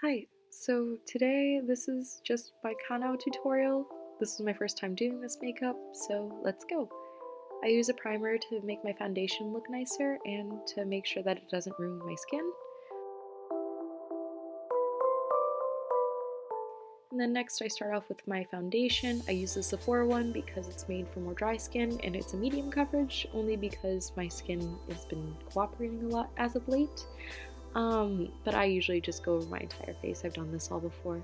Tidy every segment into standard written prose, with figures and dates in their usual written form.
Hi, so today this is just my Kanawo tutorial. This is my first time doing this makeup, so let's go. I use a primer to make my foundation look nicer and to make sure that it doesn't ruin my skin. And then next I start off with my foundation. I use the Sephora one because it's made for more dry skin and it's a medium coverage, only because my skin has been cooperating a lot as of late. But I usually just go over my entire face. I've done this all before.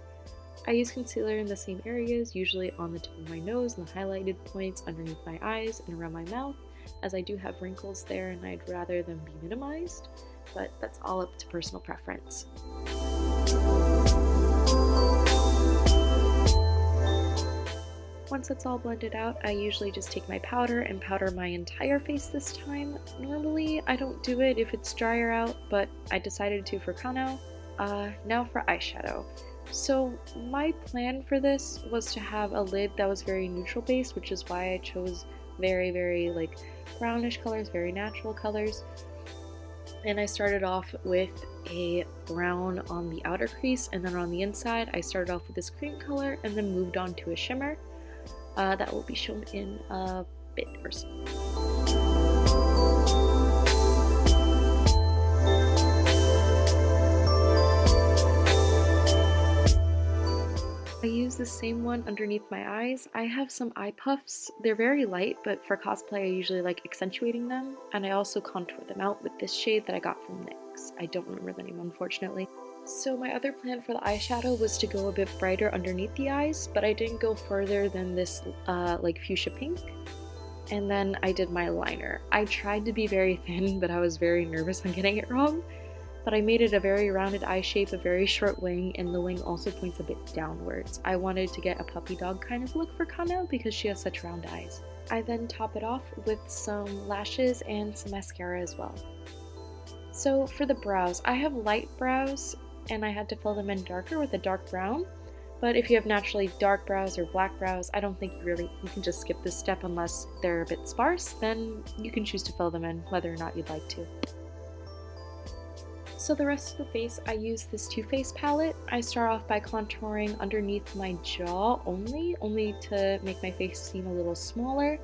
I use concealer in the same areas, usually on the tip of my nose and the highlighted points underneath my eyes and around my mouth, as I do have wrinkles there and I'd rather them be minimized, but that's all up to personal preference. Once that's all blended out, I usually just take my powder and powder my entire face this time. Normally, I don't do it if it's drier out, but I decided to for Kanawo. Now for eyeshadow. So my plan for this was to have a lid that was very neutral based, which is why I chose very like brownish colors, very natural colors. And I started off with a brown on the outer crease, and then on the inside I started off with this cream color and then moved on to a shimmer. That will be shown in a bit or so. I use the same one underneath my eyes. I have some eye puffs. They're very light, but for cosplay I usually like accentuating them, and I also contour them out with this shade that I got from NYX. I don't remember the name, unfortunately. So my other plan for the eyeshadow was to go a bit brighter underneath the eyes, but I didn't go further than this like fuchsia pink. And then I did my liner. I tried to be very thin, but I was very nervous on getting it wrong. But I made it a very rounded eye shape, a very short wing, and the wing also points a bit downwards. I wanted to get a puppy dog kind of look for Kanawo because she has such round eyes. I then top it off with some lashes and some mascara as well. So for the brows, I have light brows, and I had to fill them in darker with a dark brown. But if you have naturally dark brows or black brows, I don't think you can just skip this step unless they're a bit sparse, then you can choose to fill them in whether or not you'd like to. So the rest of the face, I use this Too Faced palette. I start off by contouring underneath my jaw only to make my face seem a little smaller.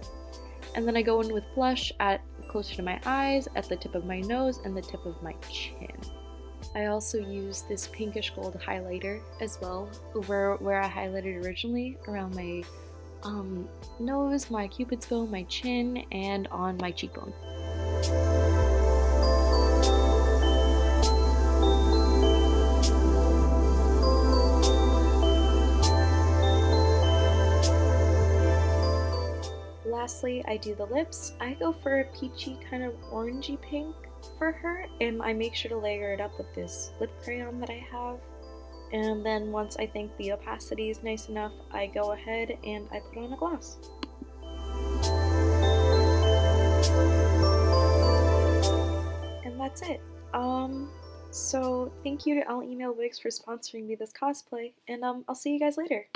And then I go in with blush at closer to my eyes, at the tip of my nose, and the tip of my chin. I also use this pinkish gold highlighter as well, where I highlighted originally, around my nose, my cupid's bow, my chin, and on my cheekbone. Lastly, I do the lips. I go for a peachy kind of orangey pink for her, and I make sure to layer it up with this lip crayon that I have. And then once I think the opacity is nice enough, I go ahead and I put on a gloss. And that's it. So thank you to I'll Email Wigs for sponsoring me this cosplay, and I'll see you guys later.